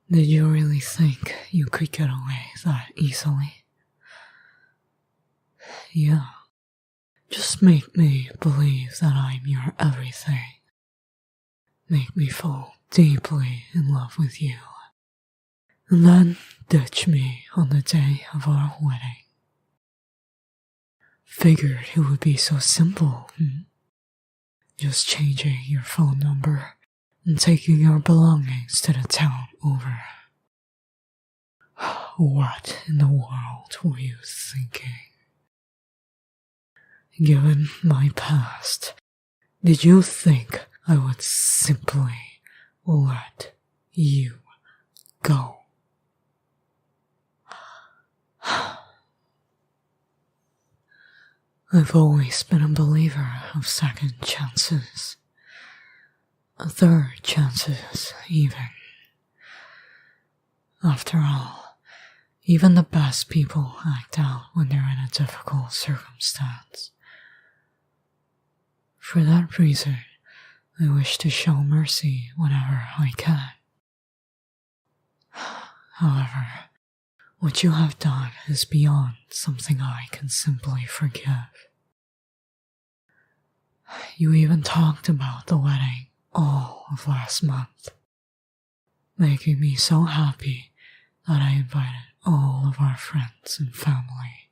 Did you really think you could get away that easily? Yeah. Just make me believe that I'm your everything. Make me fall deeply in love with you. And then ditch me on the day of our wedding. Figured it would be so simple, Just changing your phone number and taking your belongings to the town over. What in the world were you thinking? Given my past, did you think I would simply let you go? I've always been a believer of second chances. Third chances, even. After all, even the best people act out when they're in a difficult circumstance. For that reason, I wish to show mercy whenever I can. However, what you have done is beyond something I can simply forgive. You even talked about the wedding all of last month, making me so happy that I invited all of our friends and family.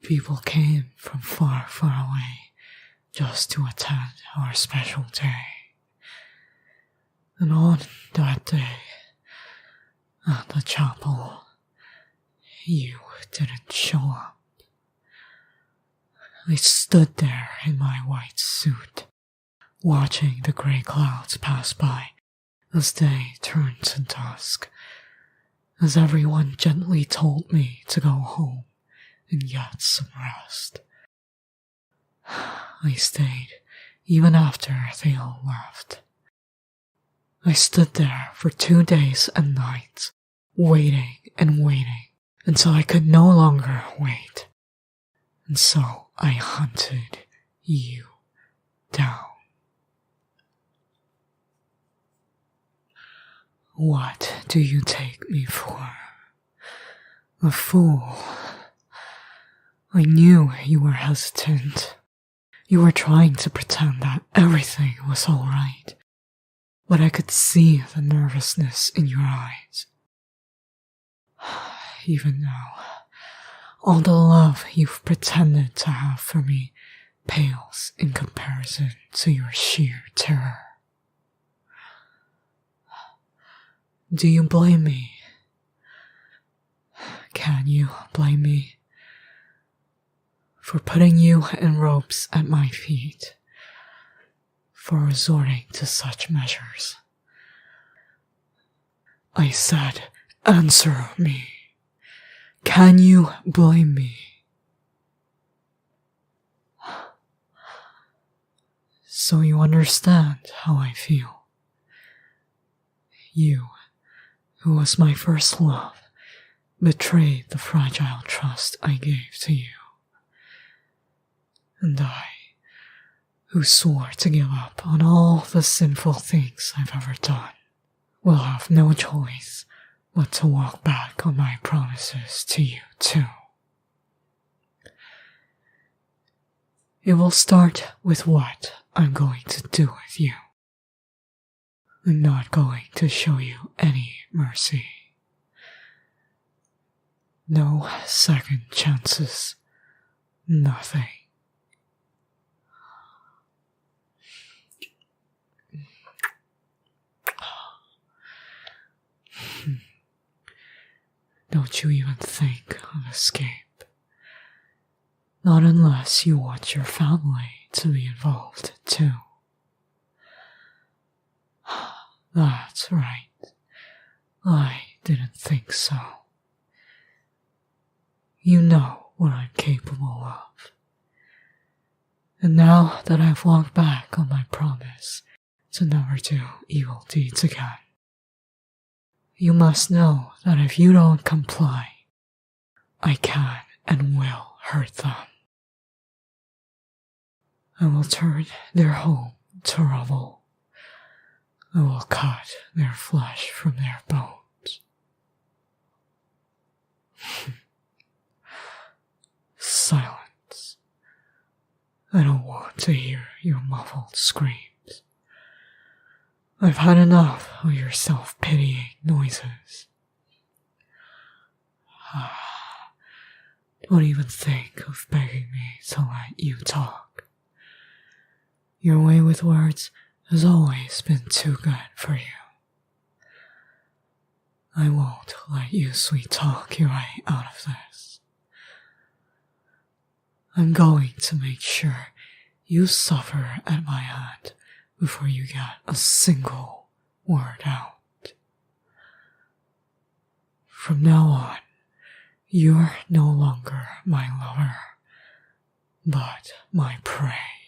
People came from far, far away just to attend our special day. And on that day, at the chapel, you didn't show up. I stood there in my white suit, watching the grey clouds pass by as day turned to dusk, as everyone gently told me to go home and get some rest. I stayed even after they all left. I stood there for 2 days and nights, waiting and waiting until I could no longer wait. And so I hunted you down. What do you take me for? A fool. I knew you were hesitant. You were trying to pretend that everything was alright, but I could see the nervousness in your eyes. Even now, all the love you've pretended to have for me pales in comparison to your sheer terror. Do you blame me? Can you blame me for putting you in ropes at my feet, for resorting to such measures? I said, answer me. Can you blame me? So you understand how I feel. You, who was my first love, betrayed the fragile trust I gave to you. And I, who swore to give up on all the sinful things I've ever done, will have no choice but to walk back on my promises to you too. It will start with what I'm going to do with you. I'm not going to show you any mercy. No second chances. Nothing. Don't you even think of escape. Not unless you want your family to be involved too. That's right. I didn't think so. You know what I'm capable of. And now that I've walked back on my promise to never do evil deeds again, you must know that if you don't comply, I can and will hurt them. I will turn their home to rubble. I will cut their flesh from their bones. Silence. I don't want to hear your muffled screams. I've had enough of your self-pitying noises. Don't even think of begging me to let you talk. Your way with words has always been too good for you. I won't let you sweet talk your way out of this. I'm going to make sure you suffer at my hand before you get a single word out. From now on, you're no longer my lover, but my prey.